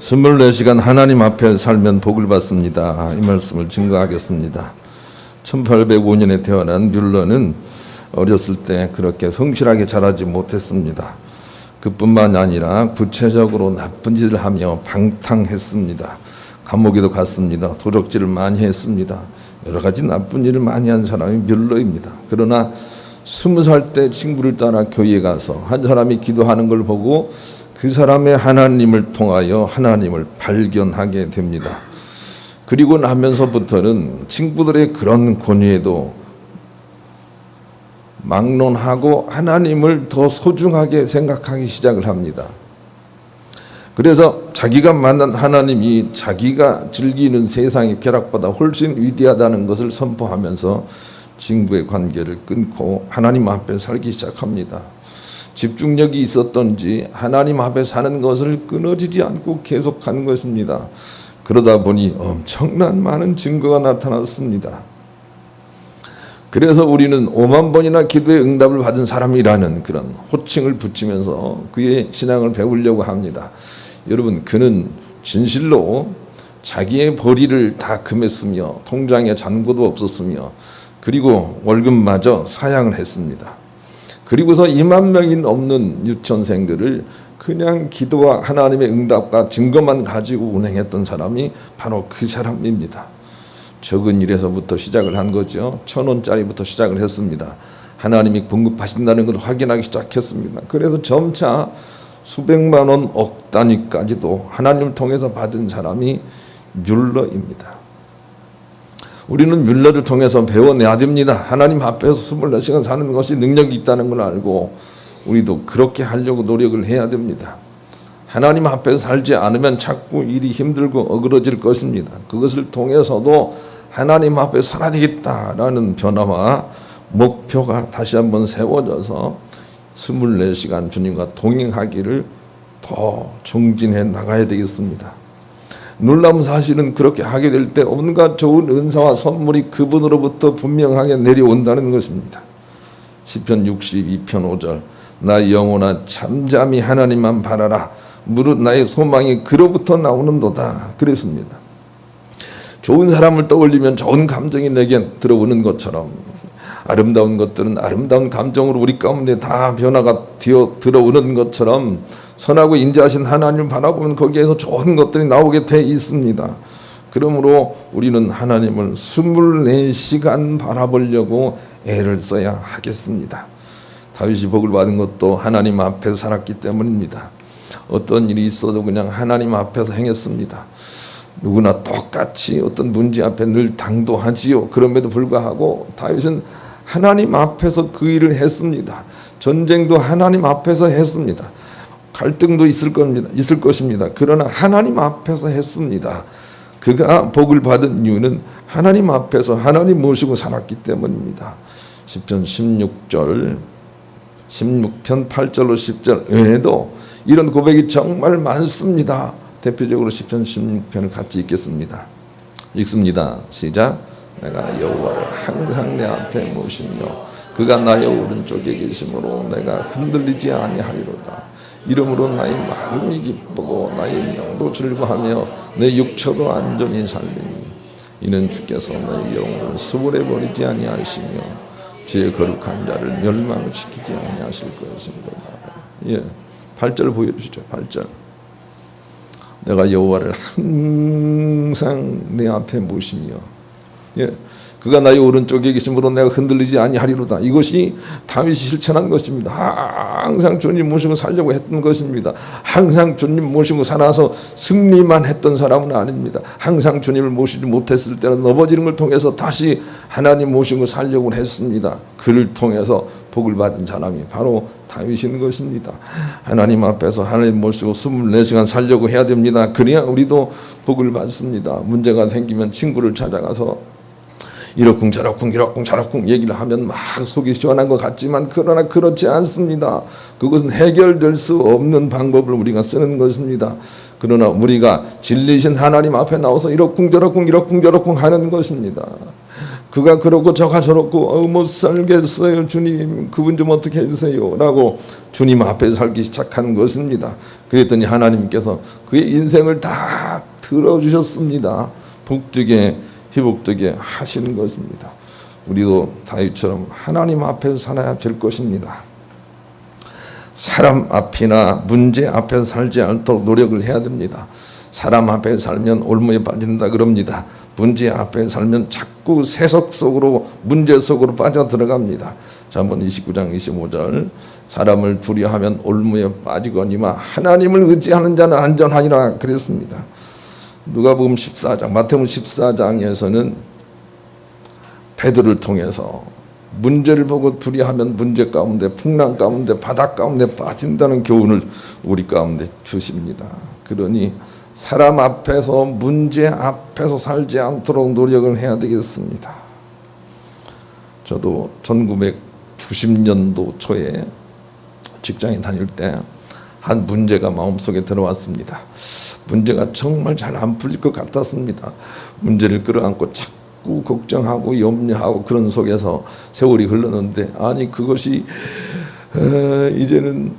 24시간 하나님 앞에 살면 복을 받습니다. 이 말씀을 증거하겠습니다. 1805년에 태어난 뮬러는 어렸을 때 그렇게 성실하게 자라지 못했습니다. 그뿐만 아니라 구체적으로 나쁜 짓을 하며 방탕했습니다. 감옥에도 갔습니다. 도적질을 많이 했습니다. 여러 가지 나쁜 일을 많이 한 사람이 뮬러입니다. 그러나 20살 때 친구를 따라 교회에 가서 한 사람이 기도하는 걸 보고 그 사람의 하나님을 통하여 하나님을 발견하게 됩니다. 그리고 나면서부터는 친구들의 그런 권유에도 막론하고 하나님을 더 소중하게 생각하기 시작을 합니다. 그래서 자기가 만난 하나님이 자기가 즐기는 세상의 쾌락보다 훨씬 위대하다는 것을 선포하면서 친구의 관계를 끊고 하나님 앞에 살기 시작합니다. 집중력이 있었던지 하나님 앞에 사는 것을 끊어지지 않고 계속하는 것입니다. 그러다 보니 엄청난 많은 증거가 나타났습니다. 그래서 우리는 5만 번이나 기도의 응답을 받은 사람이라는 그런 호칭을 붙이면서 그의 신앙을 배우려고 합니다. 여러분, 그는 진실로 자기의 벌이를 다 금했으며 통장에 잔고도 없었으며 그리고 월급마저 사양을 했습니다. 그리고서 2만 명이 넘는 유치원생들을 그냥 기도와 하나님의 응답과 증거만 가지고 운행했던 사람이 바로 그 사람입니다. 적은 일에서부터 시작을 한 거죠. 1,000원짜리부터 시작을 했습니다. 하나님이 공급하신다는 걸 확인하기 시작했습니다. 그래서 점차 수백만 원, 억 단위까지도 하나님을 통해서 받은 사람이 뮬러입니다. 우리는 뮬러를 통해서 배워내야 됩니다. 하나님 앞에서 24시간 사는 것이 능력이 있다는 걸 알고 우리도 그렇게 하려고 노력을 해야 됩니다. 하나님 앞에서 살지 않으면 자꾸 일이 힘들고 어그러질 것입니다. 그것을 통해서도 하나님 앞에 살아야 되겠다라는 변화와 목표가 다시 한번 세워져서 24시간 주님과 동행하기를 더 정진해 나가야 되겠습니다. 놀라운 사실은 그렇게 하게 될 때 온갖 좋은 은사와 선물이 그분으로부터 분명하게 내려온다는 것입니다. 시편 62편 5절 나 영혼아 잠잠히 하나님만 바라라 무릇 나의 소망이 그로부터 나오는도다 그랬습니다. 좋은 사람을 떠올리면 좋은 감정이 내게 들어오는 것처럼 아름다운 것들은 아름다운 감정으로 우리 가운데 다 변화가 되어 들어오는 것처럼 선하고 인자하신 하나님을 바라보면 거기에서 좋은 것들이 나오게 돼 있습니다. 그러므로 우리는 하나님을 24시간 바라보려고 애를 써야 하겠습니다. 다윗이 복을 받은 것도 하나님 앞에서 살았기 때문입니다. 어떤 일이 있어도 그냥 하나님 앞에서 행했습니다. 누구나 똑같이 어떤 문제 앞에 늘 당도하지요. 그럼에도 불구하고 다윗은 하나님 앞에서 그 일을 했습니다. 전쟁도 하나님 앞에서 했습니다. 갈등도 있을 것입니다. 그러나 하나님 앞에서 했습니다. 그가 복을 받은 이유는 하나님 앞에서 하나님 모시고 살았기 때문입니다. 시편 16편 8절로 10절 외에도 이런 고백이 정말 많습니다. 대표적으로 시편 16편을 같이 읽겠습니다. 읽습니다. 시작. 내가 여호와를 항상 내 앞에 모시며 그가 나의 오른쪽에 계심으로 내가 흔들리지 아니하리로다. 이러므로 나의 마음이 기쁘고 나의 영도 즐거하며 내 육처도 안전히 살리니 이는 주께서 나의 영혼을 수월해 버리지 아니하시며 주의 거룩한 자를 멸망시키지 아니하실 것입니다. 예, 8절 보여주시죠. 8절 내가 여호와를 항상 내 앞에 모시며 예, 그가 나의 오른쪽에 계심으로 내가 흔들리지 아니하리로다. 이것이 다윗이 실천한 것입니다. 항상 주님 모시고 살려고 했던 것입니다. 항상 주님 모시고 살아서 승리만 했던 사람은 아닙니다. 항상 주님을 모시지 못했을 때는 넘어지는 걸 통해서 다시 하나님 모시고 살려고 했습니다. 그를 통해서 복을 받은 사람이 바로 다윗인 것입니다. 하나님 앞에서 하나님 모시고 24시간 살려고 해야 됩니다. 그래야 우리도 복을 받습니다. 문제가 생기면 친구를 찾아가서 이러쿵 저러쿵 얘기를 하면 막 속이 시원한 것 같지만 그러나 그렇지 않습니다. 그것은 해결될 수 없는 방법을 우리가 쓰는 것입니다. 그러나 우리가 진리신 하나님 앞에 나와서 이러쿵 저러쿵 하는 것입니다. 그가 그렇고 저가 저렇고 못 살겠어요 주님, 그분 좀 어떻게 해주세요 라고 주님 앞에 살기 시작하는 것입니다. 그랬더니 하나님께서 그의 인생을 다 들어주셨습니다. 복되게 희복되게 하시는 것입니다. 우리도 다윗처럼 하나님 앞에서 살아야 될 것입니다. 사람 앞이나 문제 앞에서 살지 않도록 노력을 해야 됩니다. 사람 앞에 살면 올무에 빠진다 그럽니다. 문제 앞에 살면 자꾸 세속 속으로, 문제 속으로 빠져들어갑니다. 잠언 29장 25절, 사람을 두려워하면 올무에 빠지거니와 하나님을 의지하는 자는 안전하니라 그랬습니다. 누가복음 14장, 마태복음 14장에서는 베드로를 통해서 문제를 보고 두려워하면 문제 가운데, 풍랑 가운데, 바다 가운데 빠진다는 교훈을 우리 가운데 주십니다. 그러니 사람 앞에서, 문제 앞에서 살지 않도록 노력을 해야 되겠습니다. 저도 1990년도 초에 직장에 다닐 때 한 문제가 마음속에 들어왔습니다. 문제가 정말 잘 안 풀릴 것 같았습니다. 문제를 끌어안고 자꾸 걱정하고 염려하고 그런 속에서 세월이 흘렀는데, 아니 그것이 이제는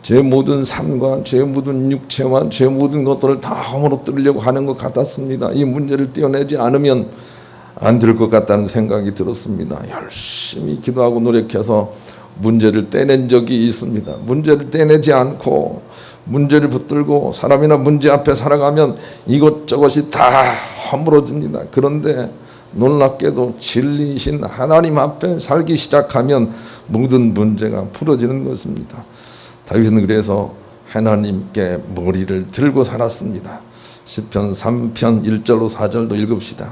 제 모든 삶과 제 모든 육체와 제 모든 것들을 다 허물어뜨리려고 하는 것 같았습니다. 이 문제를 떼어내지 않으면 안 될 것 같다는 생각이 들었습니다. 열심히 기도하고 노력해서 문제를 떼낸 적이 있습니다. 문제를 떼내지 않고 문제를 붙들고 사람이나 문제 앞에 살아가면 이것저것이 다 허물어집니다. 그런데 놀랍게도 진리이신 하나님 앞에 살기 시작하면 모든 문제가 풀어지는 것입니다. 다윗은 그래서 하나님께 머리를 들고 살았습니다. 시편 3편 1절로 4절도 읽읍시다.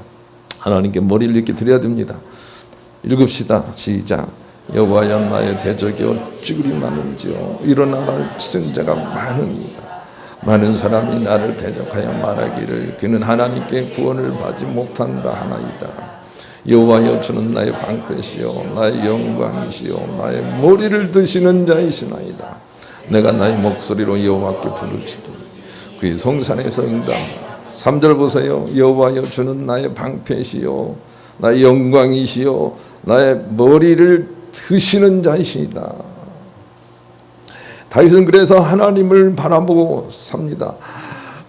하나님께 머리를 이렇게 드려야 됩니다. 읽읍시다. 시작. 여호와여 나의 대적이여 찌그리 많은지요 일어나라 치는 자가 많으니라. 많은 사람이 나를 대적하여 말하기를 그는 하나님께 구원을 받지 못한다 하나이다. 여호와여 주는 나의 방패시요 나의 영광이시요 나의 머리를 드시는 자이시나이다. 내가 나의 목소리로 여호와께 부르짖으니 그의 성산에서 응답하라. 3절 보세요. 여호와여 주는 나의 방패시요 나의 영광이시요 나의 머리를 드시는 자이시다. 다윗은 그래서 하나님을 바라보고 삽니다.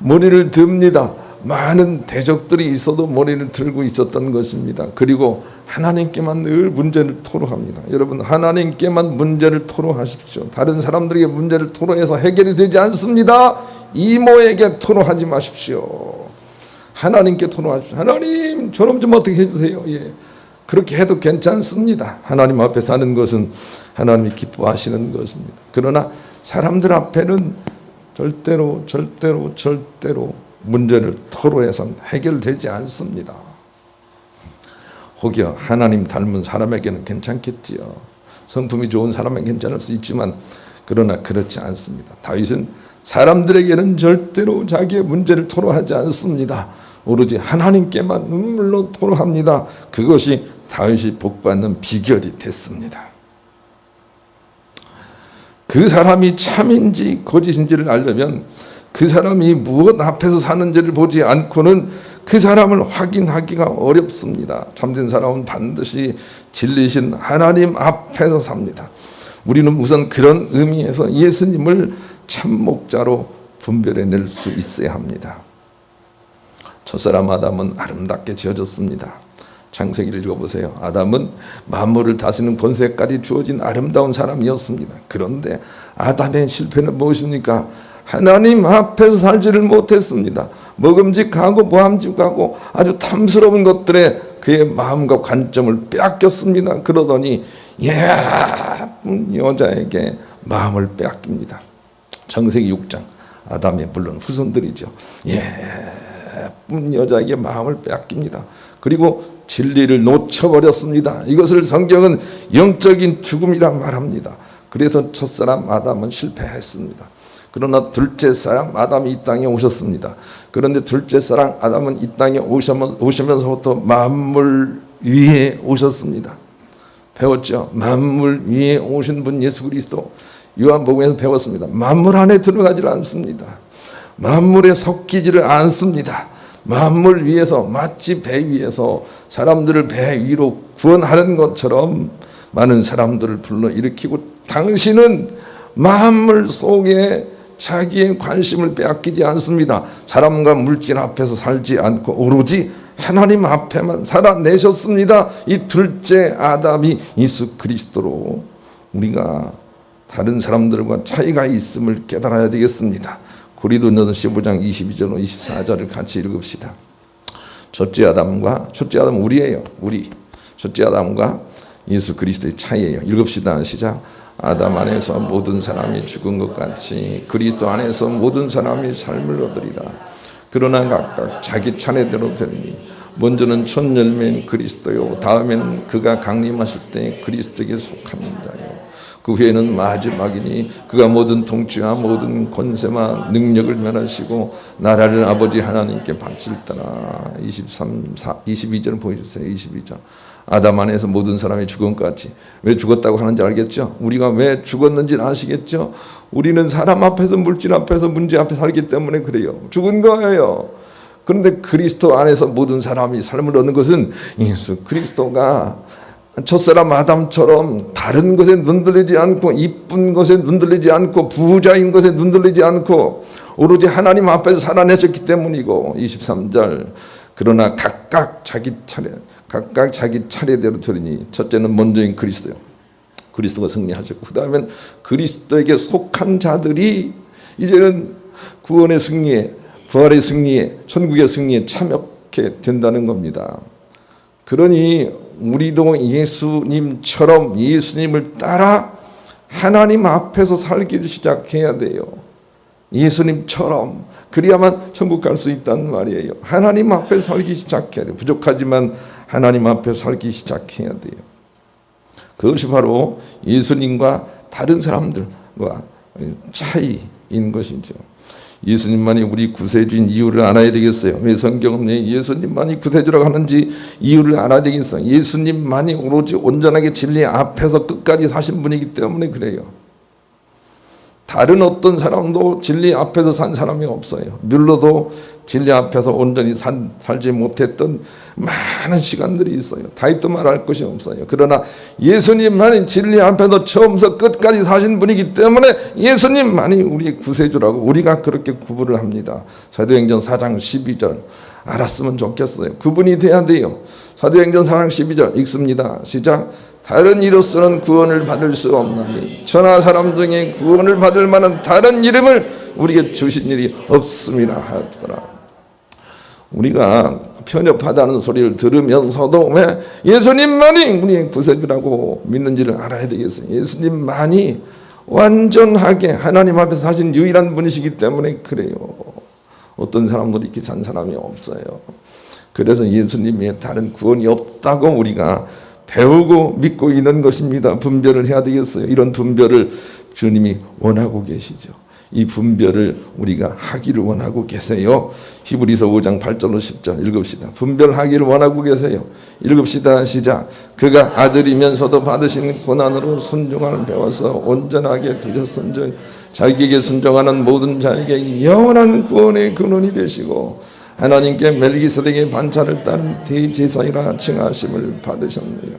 머리를 듭니다. 많은 대적들이 있어도 머리를 들고 있었던 것입니다. 그리고 하나님께만 늘 문제를 토로합니다. 여러분, 하나님께만 문제를 토로하십시오. 다른 사람들에게 문제를 토로해서 해결이 되지 않습니다. 이모에게 토로하지 마십시오. 하나님께 토로하십시오. 하나님, 저놈 좀 어떻게 해주세요. 예. 그렇게 해도 괜찮습니다. 하나님 앞에 사는 것은 하나님이 기뻐하시는 것입니다. 그러나 사람들 앞에는 절대로 문제를 토로해서는 해결되지 않습니다. 혹여 하나님 닮은 사람에게는 괜찮겠지요. 성품이 좋은 사람은 괜찮을 수 있지만 그러나 그렇지 않습니다. 다윗은 사람들에게는 절대로 자기의 문제를 토로하지 않습니다. 오로지 하나님께만 눈물로 토로합니다. 그것이 다윗이 복받는 비결이 됐습니다. 그 사람이 참인지 거짓인지를 알려면 그 사람이 무엇 앞에서 사는지를 보지 않고는 그 사람을 확인하기가 어렵습니다. 참된 사람은 반드시 진리신 하나님 앞에서 삽니다. 우리는 우선 그런 의미에서 예수님을 참목자로 분별해낼 수 있어야 합니다. 첫사람 아담은 아름답게 지어졌습니다. 창세기를 읽어보세요. 아담은 만물을 다스리는 권세까지 주어진 아름다운 사람이었습니다. 그런데 아담의 실패는 무엇입니까? 하나님 앞에서 살지를 못했습니다. 먹음직하고 보암직하고 아주 탐스러운 것들에 그의 마음과 관점을 빼앗겼습니다. 그러더니 예쁜 여자에게 마음을 빼앗깁니다. 창세기 6장, 아담의 물론 후손들이죠. 예쁜 여자에게 마음을 빼앗깁니다. 그리고 진리를 놓쳐버렸습니다. 이것을 성경은 영적인 죽음이라 말합니다. 그래서 첫사람 아담은 실패했습니다. 그러나 둘째 사람 아담이 이 땅에 오셨습니다. 그런데 둘째 사람 아담은 이 땅에 오시면서부터 만물 위에 오셨습니다. 배웠죠? 만물 위에 오신 분 예수 그리스도. 요한복음에서 배웠습니다. 만물 안에 들어가지를 않습니다. 만물에 섞이지를 않습니다. 만물 위에서 마치 배 위에서 사람들을 배 위로 구원하는 것처럼 많은 사람들을 불러일으키고 당신은 만물 속에 자기의 관심을 빼앗기지 않습니다. 사람과 물질 앞에서 살지 않고 오로지 하나님 앞에만 살아내셨습니다. 이 둘째 아담이 예수 그리스도로 우리가 다른 사람들과 차이가 있음을 깨달아야 되겠습니다. 고린도전서 15장 22절 24절을 같이 읽읍시다. 첫째 아담은 우리예요. 우리 첫째 아담과 예수 그리스도의 차이예요. 읽읍시다. 시작. 아담 안에서 모든 사람이 죽은 것 같이 그리스도 안에서 모든 사람이 삶을 얻으리라. 그러나 각각 자기 차례대로 되니 먼저는 첫 열매인 그리스도요 다음에는 그가 강림하실 때 그리스도에게 속한 자요 그 후에는 마지막이니 그가 모든 통치와 모든 권세와 능력을 멸하시고 나라를 아버지 하나님께 바칠 때라. 22절 보여주세요. 22절. 아담 안에서 모든 사람이 죽은 것 같이. 왜 죽었다고 하는지 알겠죠? 우리가 왜 죽었는지 아시겠죠? 우리는 사람 앞에서 물질 앞에서 문제 앞에 살기 때문에 그래요. 죽은 거예요. 그런데 그리스도 안에서 모든 사람이 삶을 얻는 것은 예수 그리스도가 첫사람 아담처럼 다른 것에 눈들리지 않고 이쁜 것에 눈들리지 않고 부자인 것에 눈들리지 않고 오로지 하나님 앞에서 살아내셨기 때문이고. 23절. 그러나 각각 자기 차례대로 되리니 첫째는 먼저인 그리스도요. 그리스도가 승리하셨고 그 다음엔 그리스도에게 속한 자들이 이제는 구원의 승리에 부활의 승리에 천국의 승리에 참여하게 된다는 겁니다. 그러니 우리도 예수님처럼 예수님을 따라 하나님 앞에서 살기를 시작해야 돼요. 예수님처럼. 그래야만 천국 갈 수 있다는 말이에요. 하나님 앞에 살기 시작해야 돼요. 부족하지만 하나님 앞에 살기 시작해야 돼요. 그것이 바로 예수님과 다른 사람들과 차이인 것이죠. 예수님만이 우리 구세주인 이유를 알아야 되겠어요. 왜 성경은 예수님만이 구세주라고 하는지 이유를 알아야 되겠어요. 예수님만이 오로지 온전하게 진리 앞에서 끝까지 사신 분이기 때문에 그래요. 다른 어떤 사람도 진리 앞에서 산 사람이 없어요. 뮬러도 진리 앞에서 온전히 살지 못했던 많은 시간들이 있어요. 다윗도 말할 것이 없어요. 그러나 예수님만이 진리 앞에서 처음부터 끝까지 사신 분이기 때문에 예수님만이 우리의 구세주라고 우리가 그렇게 구분을 합니다. 사도행전 4장 12절 알았으면 좋겠어요. 그분이 돼야 돼요. 사도행전 4장 12절 읽습니다. 시작. 다른 이로서는 구원을 받을 수 없나니 천하 사람 중에 구원을 받을 만한 다른 이름을 우리에게 주신 일이 없음이라 하였더라. 우리가 편협하다는 소리를 들으면서도 왜 예수님만이 우리의 구세주라고 믿는지를 알아야 되겠어요. 예수님만이 완전하게 하나님 앞에서 사신 유일한 분이시기 때문에 그래요. 어떤 사람도 이렇게 산 사람이 없어요. 그래서 예수님의 다른 구원이 없다고 우리가 배우고 믿고 있는 것입니다. 분별을 해야 되겠어요. 이런 분별을 주님이 원하고 계시죠. 이 분별을 우리가 하기를 원하고 계세요. 히브리서 5장 8절로 10절 읽읍시다. 분별하기를 원하고 계세요. 읽읍시다. 시작. 그가 아들이면서도 받으신 고난으로 순종을 배워서 온전하게 되셨은즉 자기에게 순종하는 모든 자에게 영원한 구원의 근원이 되시고 하나님께 멜기세덱의 반차를 따른 대제사장이라 칭하심을 받으셨느니라.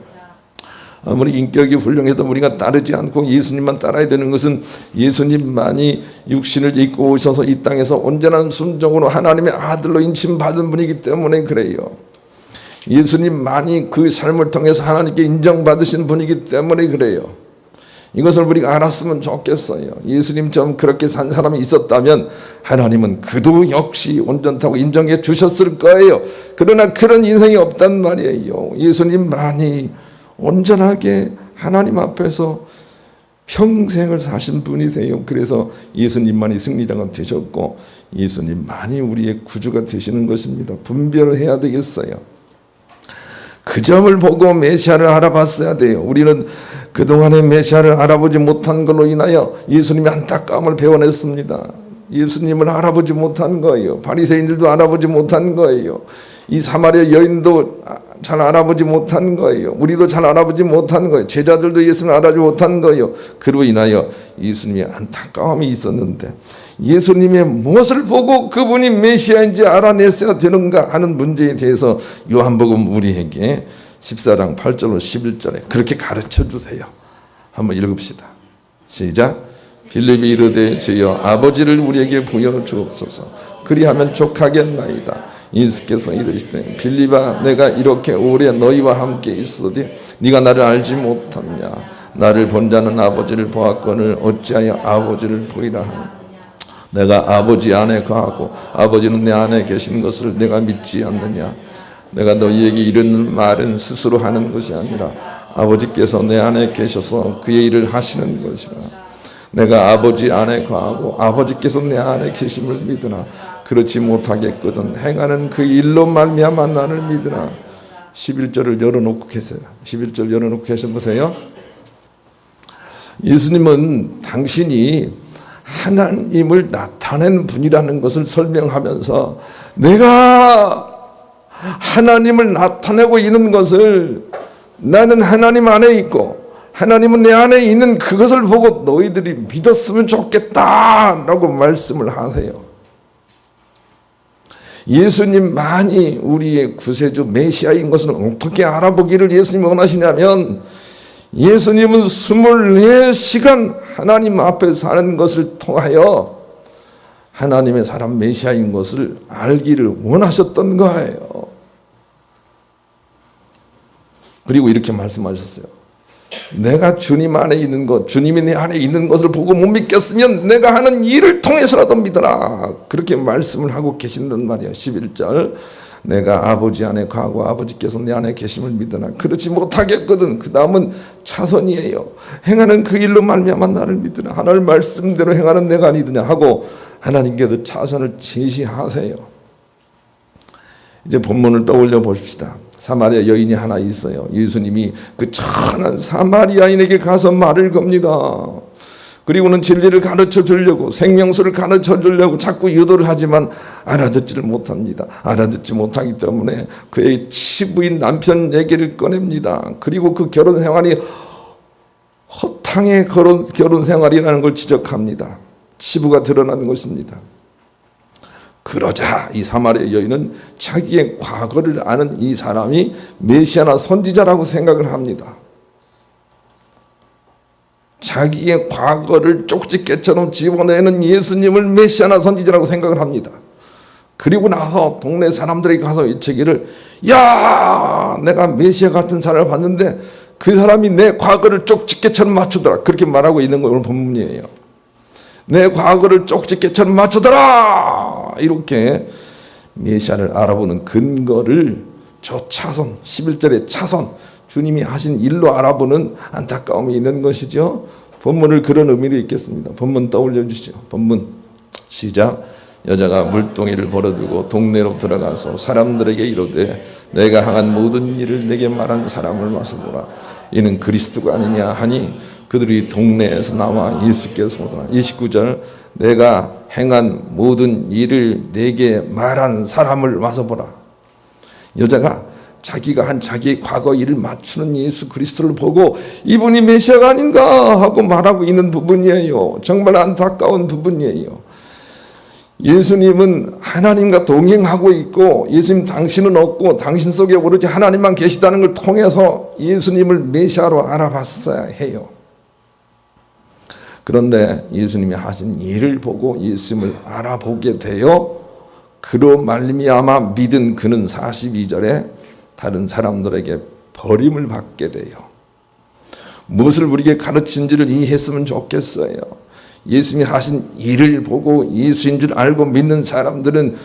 아무리 인격이 훌륭해도 우리가 따르지 않고 예수님만 따라야 되는 것은 예수님만이 육신을 입고 오셔서 이 땅에서 온전한 순종으로 하나님의 아들로 인침받은 분이기 때문에 그래요. 예수님만이 그 삶을 통해서 하나님께 인정받으신 분이기 때문에 그래요. 이것을 우리가 알았으면 좋겠어요. 예수님처럼 그렇게 산 사람이 있었다면 하나님은 그도 역시 온전하다고 인정해 주셨을 거예요. 그러나 그런 인생이 없단 말이에요. 예수님만이 온전하게 하나님 앞에서 평생을 사신 분이세요. 그래서 예수님만이 승리자가 되셨고 예수님만이 우리의 구주가 되시는 것입니다. 분별을 해야 되겠어요. 그 점을 보고 메시아를 알아봤어야 돼요. 우리는 그동안의 메시아를 알아보지 못한 걸로 인하여 예수님의 안타까움을 배워냈습니다. 예수님을 알아보지 못한 거예요. 바리새인들도 알아보지 못한 거예요. 이 사마리아 여인도 잘 알아보지 못한 거예요. 우리도 잘 알아보지 못한 거예요. 제자들도 예수님을 알아보지 못한 거예요. 그로 인하여 예수님의 안타까움이 있었는데 예수님의 무엇을 보고 그분이 메시아인지 알아냈어야 되는가 하는 문제에 대해서 요한복음 우리에게 14장 8절로 11절에 그렇게 가르쳐 주세요. 한번 읽읍시다. 시작. 빌립이 이르되 주여 아버지를 우리에게 보여주옵소서. 그리하면 족하겠나이다. 예수께서 이르시되 빌립아 내가 이렇게 오래 너희와 함께 있으되 네가 나를 알지 못하느냐. 나를 본 자는 아버지를 보았거늘 어찌하여 아버지를 보이라 하느냐. 내가 아버지 안에 거하고 아버지는 내 안에 계신 것을 내가 믿지 않느냐. 내가 너희에게 이르는 말은 스스로 하는 것이 아니라 아버지께서 내 안에 계셔서 그의 일을 하시는 것이라. 내가 아버지 안에 거하고 아버지께서 내 안에 계심을 믿으나 그렇지 못하겠거든 행하는 그 일로 말미암아 나를 믿으나. 11절을 열어놓고 계세요. 11절 열어놓고 계셔보세요. 예수님은 당신이 하나님을 나타낸 분이라는 것을 설명하면서 내가 하나님을 나타내고 있는 것을 나는 하나님 안에 있고 하나님은 내 안에 있는 그것을 보고 너희들이 믿었으면 좋겠다라고 말씀을 하세요. 예수님만이 우리의 구세주 메시아인 것을 어떻게 알아보기를 예수님이 원하시냐면 예수님은 24시간 하나님 앞에 사는 것을 통하여 하나님의 사람 메시아인 것을 알기를 원하셨던 거예요. 그리고 이렇게 말씀하셨어요. 내가 주님 안에 있는 것, 주님이 내 안에 있는 것을 보고 못 믿겠으면 내가 하는 일을 통해서라도 믿어라. 그렇게 말씀을 하고 계신단 말이야. 11절 내가 아버지 안에 거하고 아버지께서 내 안에 계심을 믿으나 그렇지 못하겠거든. 그 다음은 차선이에요. 행하는 그 일로 말미암아 나를 믿으나 하나님 말씀대로 행하는 내가 아니더냐 하고 하나님께서 차선을 제시하세요. 이제 본문을 떠올려 보십시다. 사마리아 여인이 하나 있어요. 예수님이 그 천한 사마리아인에게 가서 말을 겁니다. 그리고는 진리를 가르쳐 주려고 생명수를 가르쳐 주려고 자꾸 유도를 하지만 알아듣지를 못합니다. 알아듣지 못하기 때문에 그의 치부인 남편 얘기를 꺼냅니다. 그리고 그 결혼 생활이 허탕의 결혼 생활이라는 걸 지적합니다. 치부가 드러나는 것입니다. 그러자 이 사마리아 여인은 자기의 과거를 아는 이 사람이 메시아나 선지자라고 생각을 합니다. 자기의 과거를 쪽집게처럼 집어내는 예수님을 메시아나 선지자라고 생각을 합니다. 그리고 나서 동네 사람들에게 가서 외치기를 야 내가 메시아 같은 사람을 봤는데 그 사람이 내 과거를 쪽집게처럼 맞추더라. 그렇게 말하고 있는 거 오늘 본문이에요. 내 과거를 쪽집게처럼 맞추더라. 이렇게 메시아를 알아보는 근거를 저 차선 11절의 차선 주님이 하신 일로 알아보는 안타까움이 있는 것이죠. 본문을 그런 의미로 읽겠습니다. 본문 떠올려 주시죠. 본문 시작. 여자가 물동이를 벌어들고 동네로 들어가서 사람들에게 이르되 내가 행한 모든 일을 내게 말한 사람을 마서보라. 이는 그리스도가 아니냐 하니 그들이 동네에서 나와 예수께서 오더라. 29절 내가 행한 모든 일을 내게 말한 사람을 와서 보라. 여자가 자기가 한 자기의 과거 일을 맞추는 예수 그리스도를 보고 이분이 메시아가 아닌가 하고 말하고 있는 부분이에요. 정말 안타까운 부분이에요. 예수님은 하나님과 동행하고 있고 예수님 당신은 없고 당신 속에 오로지 하나님만 계시다는 걸 통해서 예수님을 메시아로 알아봤어야 해요. 그런데 예수님이 하신 일을 보고 예수님을 알아보게 되어 그로 말미암아 믿은 그는 42절에 다른 사람들에게 버림을 받게 돼요. 무엇을 우리에게 가르친지를 이해했으면 좋겠어요. 예수님이 하신 일을 보고 예수인 줄 알고 믿는 사람들은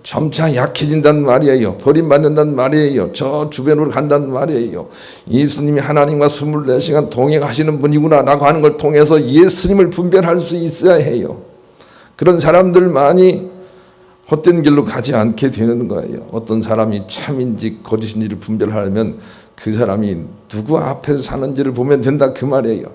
점차 약해진단 말이에요. 버림받는단 말이에요. 저 주변으로 간단 말이에요. 예수님이 하나님과 24시간 동행하시는 분이구나 라고 하는 걸 통해서 예수님을 분별할 수 있어야 해요. 그런 사람들만이 헛된 길로 가지 않게 되는 거예요. 어떤 사람이 참인지 거짓인지를 분별하려면 그 사람이 누구 앞에서 사는지를 보면 된다 그 말이에요.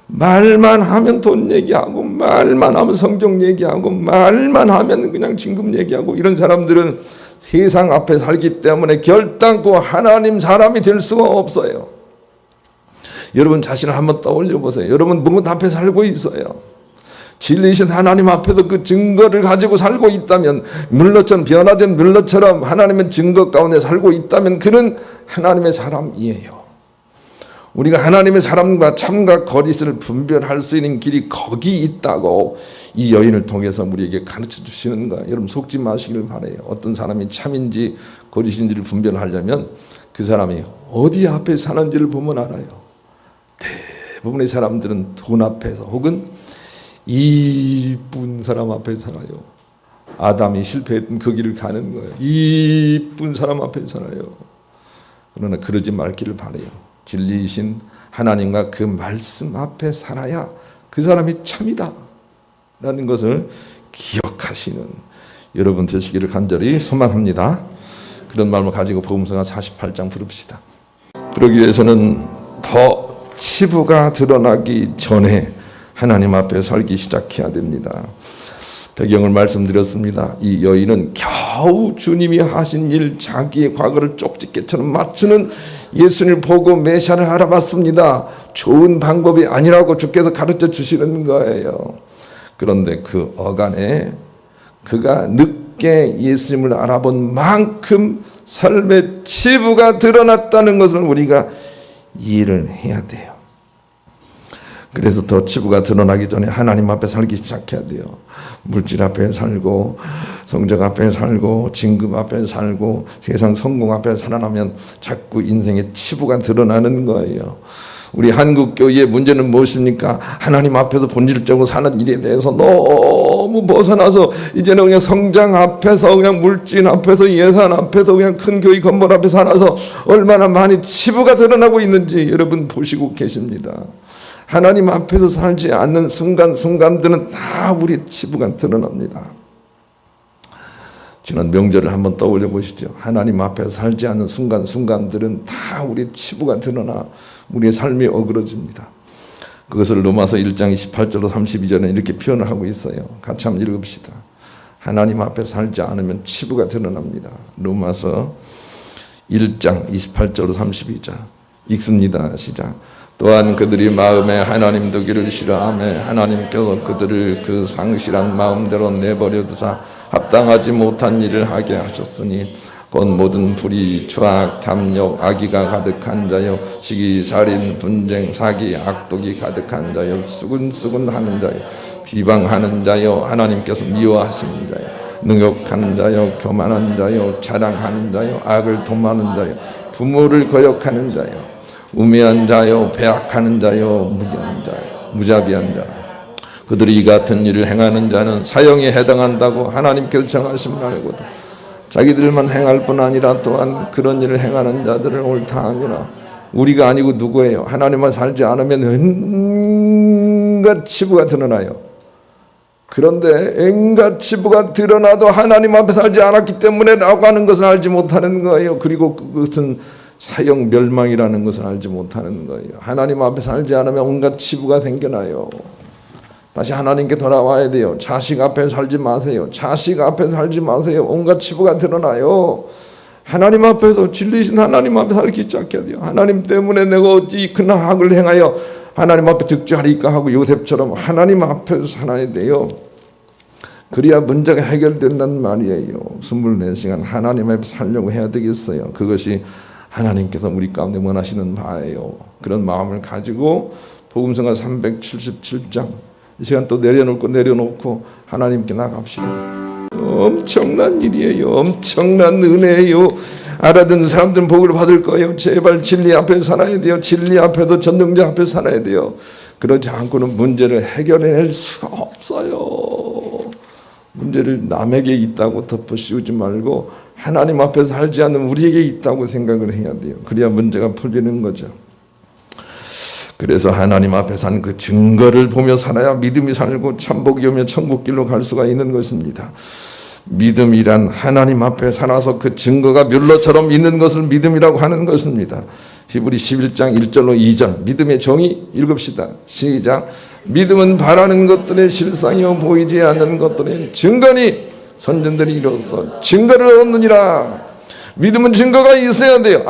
말만 하면 돈 얘기하고 말만 하면 성경 얘기하고 말만 하면 그냥 진급 얘기하고 이런 사람들은 세상 앞에 살기 때문에 결단코 하나님 사람이 될 수가 없어요. 여러분 자신을 한번 떠올려 보세요. 여러분 무엇 앞에 살고 있어요. 진리이신 하나님 앞에서 그 증거를 가지고 살고 있다면, 물러처럼 변화된 물러처럼 하나님의 증거 가운데 살고 있다면 그는 하나님의 사람이에요. 우리가 하나님의 사람과 참과 거짓을 분별할 수 있는 길이 거기 있다고 이 여인을 통해서 우리에게 가르쳐 주시는 거예요. 여러분 속지 마시길 바라요. 어떤 사람이 참인지 거짓인지를 분별하려면 그 사람이 어디 앞에 사는지를 보면 알아요. 대부분의 사람들은 돈 앞에서 혹은 이쁜 사람 앞에 살아요. 아담이 실패했던 그 길을 가는 거예요. 이쁜 사람 앞에 살아요. 그러나 그러지 말기를 바라요. 진리이신 하나님과 그 말씀 앞에 살아야 그 사람이 참이다 라는 것을 기억하시는 여러분 되시기를 간절히 소망합니다. 그런 마음을 가지고 복음서가 48장 부릅시다. 그러기 위해서는 더 치부가 드러나기 전에 하나님 앞에 살기 시작해야 됩니다. 배경을 말씀드렸습니다. 이 여인은 겨우 주님이 하신 일, 자기의 과거를 쪽집게처럼 맞추는 예수님을 보고 메시아를 알아봤습니다. 좋은 방법이 아니라고 주께서 가르쳐 주시는 거예요. 그런데 그 어간에 그가 늦게 예수님을 알아본 만큼 삶의 치부가 드러났다는 것을 우리가 이해를 해야 돼요. 그래서 더 치부가 드러나기 전에 하나님 앞에 살기 시작해야 돼요. 물질 앞에 살고 성적 앞에 살고 진급 앞에 살고 세상 성공 앞에 살아나면 자꾸 인생의 치부가 드러나는 거예요. 우리 한국교회의 문제는 무엇입니까? 하나님 앞에서 본질적으로 사는 일에 대해서 너무 벗어나서 이제는 그냥 성장 앞에서 그냥 물질 앞에서 예산 앞에서 그냥 큰 교회 건물 앞에 살아서 얼마나 많이 치부가 드러나고 있는지 여러분 보시고 계십니다. 하나님 앞에서 살지 않는 순간순간들은 다 우리의 치부가 드러납니다. 지난 명절을 한번 떠올려 보시죠. 하나님 앞에서 살지 않는 순간순간들은 다 우리의 치부가 드러나 우리의 삶이 어그러집니다. 그것을 로마서 1장 28절로 32절에 이렇게 표현을 하고 있어요. 같이 한번 읽읍시다. 하나님 앞에 살지 않으면 치부가 드러납니다. 로마서 1장 28절로 32절 읽습니다. 시작. 또한 그들이 마음에 하나님 두기를 싫어하며 하나님께서 그들을 그 상실한 마음대로 내버려 두사 합당하지 못한 일을 하게 하셨으니 곧 모든 불의, 추악, 탐욕, 악의가 가득한 자요 시기, 살인, 분쟁, 사기, 악독이 가득한 자요 수군수군하는 자요 비방하는 자요 하나님께서 미워하시는 자요 능욕하는 자요 교만한 자요 자랑하는 자요 악을 도모하는 자요 부모를 거역하는 자요 우매한 자요 배악하는 자요 무기한 자요 무자비한 자요 그들이 이 같은 일을 행하는 자는 사형에 해당한다고 하나님께서 정하심을 알고도 자기들만 행할 뿐 아니라 또한 그런 일을 행하는 자들을 옳다 하니라. 우리가 아니고 누구예요? 하나님만 살지 않으면 온갖 치부가 드러나요. 그런데 온갖 치부가 드러나도 하나님 앞에 살지 않았기 때문에 라고 하는 것을 알지 못하는 거예요. 그리고 그것은 사형 멸망이라는 것을 알지 못하는 거예요. 하나님 앞에 살지 않으면 온갖 치부가 생겨나요. 다시 하나님께 돌아와야 돼요. 자식 앞에 살지 마세요. 자식 앞에 살지 마세요. 온갖 치부가 드러나요. 하나님 앞에서 진리이신 하나님 앞에 살기 시작해야 돼요. 하나님 때문에 내가 어찌 큰 악을 행하여 하나님 앞에 득죄하리까 하고 요셉처럼 하나님 앞에서 살아야 돼요. 그래야 문제가 해결된다는 말이에요. 24시간 하나님 앞에 살려고 해야 되겠어요. 그것이 하나님께서 우리 가운데 원하시는 바예요. 그런 마음을 가지고 복음서가 377장 이 시간 또 내려놓고 하나님께 나갑시다. 엄청난 일이에요. 엄청난 은혜예요. 알아듣는 사람들은 복을 받을 거예요. 제발 진리 앞에 살아야 돼요. 진리 앞에도 전능자 앞에 살아야 돼요. 그러지 않고는 문제를 해결해낼 수가 없어요. 문제를 남에게 있다고 덮어씌우지 말고 하나님 앞에 살지 않는 우리에게 있다고 생각을 해야 돼요. 그래야 문제가 풀리는 거죠. 그래서 하나님 앞에 산 그 증거를 보며 살아야 믿음이 살고 참복이 오며 천국길로 갈 수가 있는 것입니다. 믿음이란 하나님 앞에 살아서 그 증거가 뮬러처럼 있는 것을 믿음이라고 하는 것입니다. 히브리 11장 1절로 2절 믿음의 정의 읽읍시다. 시작. 믿음은 바라는 것들의 실상이요 보이지 않는 것들의 증거니 선전들이 이로써 증거를 얻느니라. 믿음은 증거가 있어야 돼요.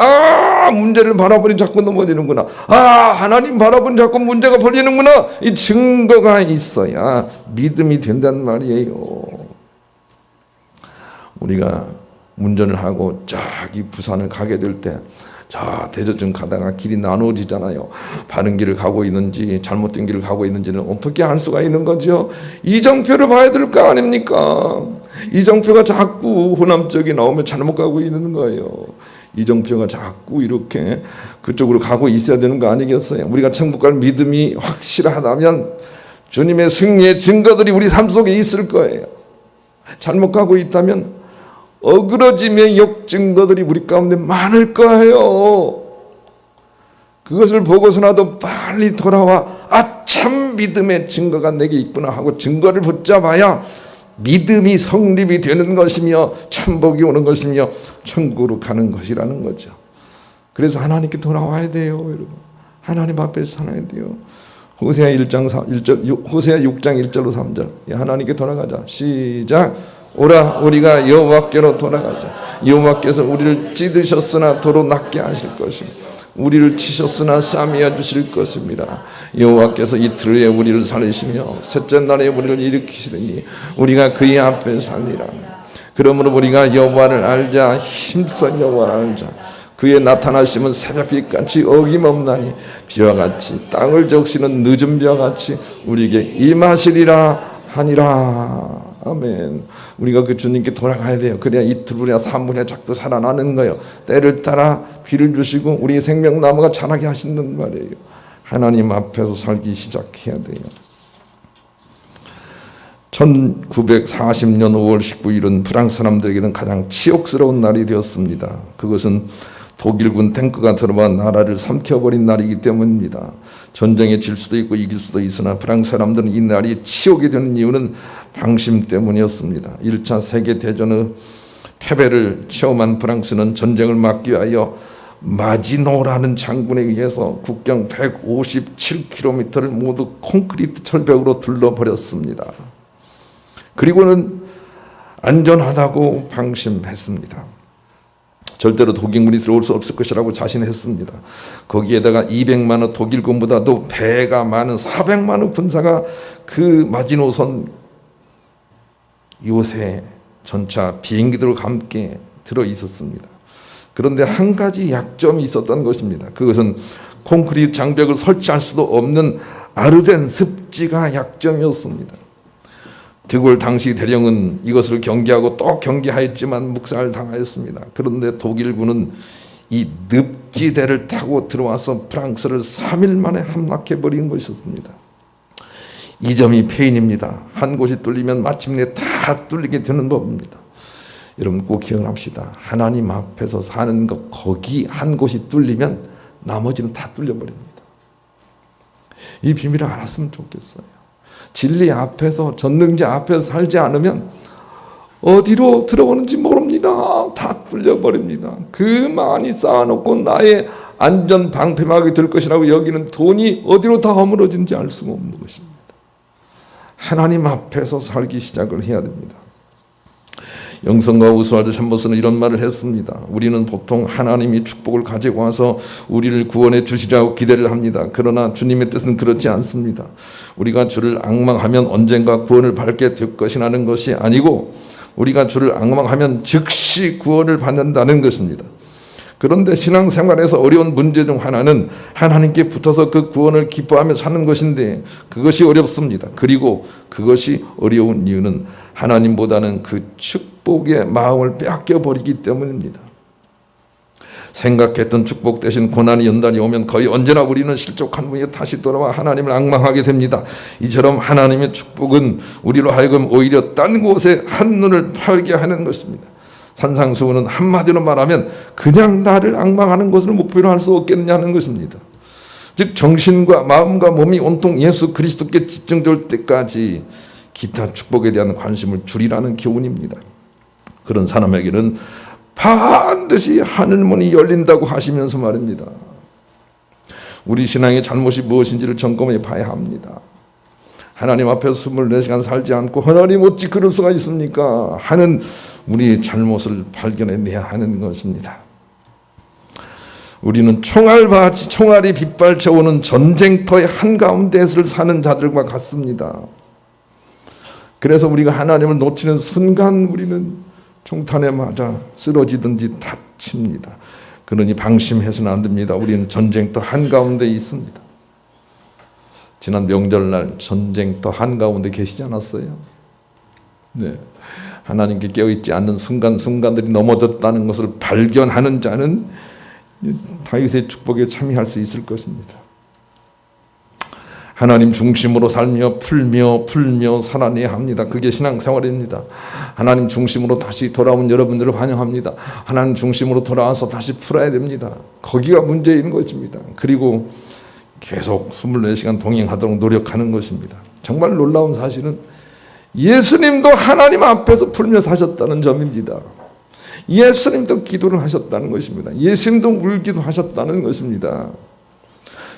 문제를 바라보니 자꾸 넘어지는구나. 하나님 바라보니 자꾸 문제가 벌리는구나. 이 증거가 있어야 믿음이 된단 말이에요. 우리가 운전을 하고 저기 부산을 가게 될 때 저 대저점 가다가 길이 나눠지잖아요. 바른 길을 가고 있는지 잘못된 길을 가고 있는지는 어떻게 알 수가 있는 거죠? 이정표를 봐야 될 거 아닙니까? 이정표가 자꾸 호남 쪽이 나오면 잘못 가고 있는 거예요. 이정표가 자꾸 이렇게 그쪽으로 가고 있어야 되는 거 아니겠어요? 우리가 천국 갈 믿음이 확실하다면 주님의 승리의 증거들이 우리 삶 속에 있을 거예요. 잘못 가고 있다면 어그러짐의 역증거들이 우리 가운데 많을 거예요. 그것을 보고서라도 빨리 돌아와 참 믿음의 증거가 내게 있구나 하고 증거를 붙잡아야 믿음이 성립이 되는 것이며 천복이 오는 것이며 천국으로 가는 것이라는 거죠. 그래서 하나님께 돌아와야 돼요. 여러분, 하나님 앞에 살아야 돼요. 호세아 6장 1절로 3절 하나님께 돌아가자. 시작. 오라 우리가 여호와께로 돌아가자. 여호와께서 우리를 찢으셨으나 도로 낫게 하실 것입니다. 우리를 치셨으나 싸매어 주실 것입니다. 여호와께서 이틀에 우리를 살리시며 셋째 날에 우리를 일으키시리니 우리가 그의 앞에 살리라. 그러므로 우리가 여호와를 알자. 힘써 여호와를 알자. 그의 나타나심은 새벽빛같이 어김없나니 비와 같이 땅을 적시는 늦은 비와 같이 우리에게 임하시리라 하니라. 아멘. 우리가 그 주님께 돌아가야 돼요. 그래야 이틀이나 3분에 자꾸 살아나는 거예요. 때를 따라 비를 주시고 우리 생명나무가 자라게 하신단 말이에요. 하나님 앞에서 살기 시작해야 돼요. 1940년 5월 19일은 프랑스 사람들에게는 가장 치욕스러운 날이 되었습니다. 그것은 독일군 탱크가 들어와 나라를 삼켜버린 날이기 때문입니다. 전쟁에 질 수도 있고 이길 수도 있으나 프랑스 사람들은 이 날이 치욕이 되는 이유는 방심 때문이었습니다. 1차 세계대전의 패배를 체험한 프랑스는 전쟁을 막기 위하여 마지노라는 장군에 의해서 국경 157km를 모두 콘크리트 철벽으로 둘러버렸습니다. 그리고는 안전하다고 방심했습니다. 절대로 독일군이 들어올 수 없을 것이라고 자신했습니다. 거기에다가 200만의 독일군보다도 배가 많은 400만의 군사가 그 마지노선 요새 전차 비행기들과 함께 들어 있었습니다. 그런데 한 가지 약점이 있었던 것입니다. 그것은 콘크리트 장벽을 설치할 수도 없는 아르덴 습지가 약점이었습니다. 드골 당시 대령은 이것을 경계하고 또 경계하였지만 묵살당하였습니다. 그런데 독일군은 이 늪지대를 타고 들어와서 프랑스를 3일 만에 함락해버린 것이었습니다. 이 점이 패인입니다. 한 곳이 뚫리면 마침내 다 뚫리게 되는 법입니다. 여러분 꼭 기억합시다. 하나님 앞에서 사는 것 거기 한 곳이 뚫리면 나머지는 다 뚫려버립니다. 이 비밀을 알았으면 좋겠어요. 진리 앞에서 전능자 앞에서 살지 않으면 어디로 들어오는지 모릅니다. 다 뚫려버립니다. 그 많이 쌓아놓고 나의 안전 방패막이 될 것이라고 여기는 돈이 어디로 다 허물어진지 알 수가 없는 것입니다. 하나님 앞에서 살기 시작을 해야 됩니다. 영성과 오스왈드 챔버스는 이런 말을 했습니다. 우리는 보통 하나님이 축복을 가지고 와서 우리를 구원해 주시라고 기대를 합니다. 그러나 주님의 뜻은 그렇지 않습니다. 우리가 주를 앙망하면 언젠가 구원을 받게 될 것이라는 것이 아니고 우리가 주를 앙망하면 즉시 구원을 받는다는 것입니다. 그런데 신앙생활에서 어려운 문제 중 하나는 하나님께 붙어서 그 구원을 기뻐하며 사는 것인데 그것이 어렵습니다. 그리고 그것이 어려운 이유는 하나님보다는 그 축복의 마음을 빼앗겨버리기 때문입니다. 생각했던 축복 대신 고난이 연달이 오면 거의 언제나 우리는 실족한 후에 다시 돌아와 하나님을 앙망하게 됩니다. 이처럼 하나님의 축복은 우리로 하여금 오히려 딴 곳에 한눈을 팔게 하는 것입니다. 산상수훈은 한마디로 말하면 그냥 나를 앙망하는 것을 목표로 할 수 없겠느냐는 것입니다. 즉 정신과 마음과 몸이 온통 예수 그리스도께 집중될 때까지 기타 축복에 대한 관심을 줄이라는 교훈입니다. 그런 사람에게는 반드시 하늘문이 열린다고 하시면서 말입니다. 우리 신앙의 잘못이 무엇인지를 점검해 봐야 합니다. 하나님 앞에서 24시간 살지 않고 하나님 어찌 그럴 수가 있습니까? 하는 우리의 잘못을 발견해내야 하는 것입니다. 우리는 총알이 빗발쳐오는 전쟁터의 한가운데서 사는 자들과 같습니다. 그래서 우리가 하나님을 놓치는 순간 우리는 총탄에 맞아 쓰러지든지 다칩니다. 그러니 방심해서는 안 됩니다. 우리는 전쟁터 한가운데 있습니다. 지난 명절날 전쟁터 한가운데 계시지 않았어요? 네. 하나님께 깨어있지 않는 순간순간들이 넘어졌다는 것을 발견하는 자는 다윗의 축복에 참여할 수 있을 것입니다. 하나님 중심으로 살며 풀며 살아내야 합니다. 그게 신앙생활입니다. 하나님 중심으로 다시 돌아온 여러분들을 환영합니다. 하나님 중심으로 돌아와서 다시 풀어야 됩니다. 거기가 문제인 것입니다. 그리고 계속 24시간 동행하도록 노력하는 것입니다. 정말 놀라운 사실은 예수님도 하나님 앞에서 풀며 사셨다는 점입니다. 예수님도 기도를 하셨다는 것입니다. 예수님도 울기도 하셨다는 것입니다.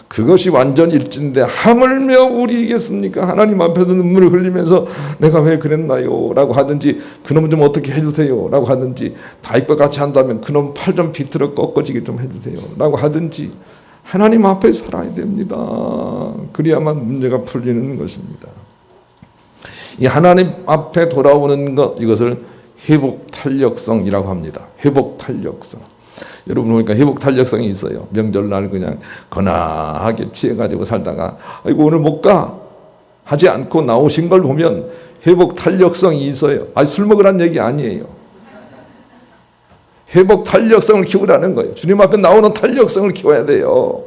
그것이 완전 일치인데 하물며 우리겠습니까? 하나님 앞에서 눈물을 흘리면서 내가 왜 그랬나요? 라고 하든지 그놈 좀 어떻게 해주세요? 라고 하든지 다윗과 같이 한다면 그놈 팔 좀 비틀어 꺾어지게 좀 해주세요? 라고 하든지 하나님 앞에 살아야 됩니다. 그래야만 문제가 풀리는 것입니다. 이 하나님 앞에 돌아오는 것, 이것을 회복탄력성이라고 합니다. 회복탄력성. 여러분 보니까 회복탄력성이 있어요. 명절날 그냥 거나하게 취해가지고 살다가 아이고 오늘 못 가 하지 않고 나오신 걸 보면 회복탄력성이 있어요. 술 먹으라는 얘기 아니에요. 회복탄력성을 키우라는 거예요. 주님 앞에 나오는 탄력성을 키워야 돼요.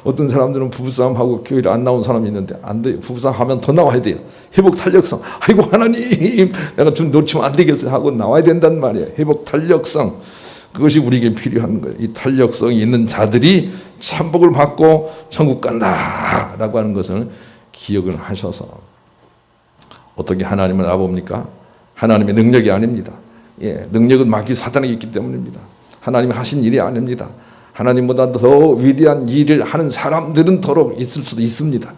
어떤 사람들은 부부싸움하고 교회를 안 나온 사람이 있는데 안 돼요. 부부싸움하면 더 나와야 돼요. 회복 탄력성. 아이고 하나님 내가 좀 놓치면 안 되겠어요 하고 나와야 된단 말이에요. 회복 탄력성. 그것이 우리에게 필요한 거예요. 이 탄력성이 있는 자들이 천복을 받고 천국 간다라고 하는 것을 기억을 하셔서 어떻게 하나님을 알아봅니까? 하나님의 능력이 아닙니다. 능력은 마귀 사단에게 있기 때문입니다. 하나님이 하신 일이 아닙니다. 하나님보다 더 위대한 일을 하는 사람들은 더러 있을 수도 있습니다.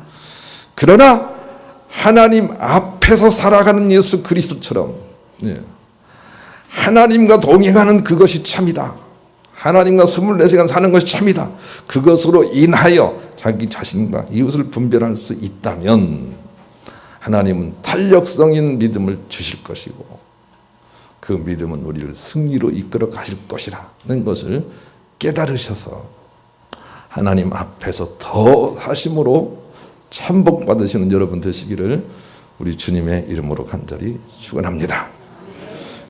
그러나 하나님 앞에서 살아가는 예수 그리스도처럼 하나님과 동행하는 그것이 참이다. 하나님과 24시간 사는 것이 참이다. 그것으로 인하여 자기 자신과 이웃을 분별할 수 있다면 하나님은 탄력성인 믿음을 주실 것이고 그 믿음은 우리를 승리로 이끌어 가실 것이라는 것을 깨달으셔서 하나님 앞에서 더 사심으로 참복 받으시는 여러분 되시기를 우리 주님의 이름으로 간절히 축원합니다.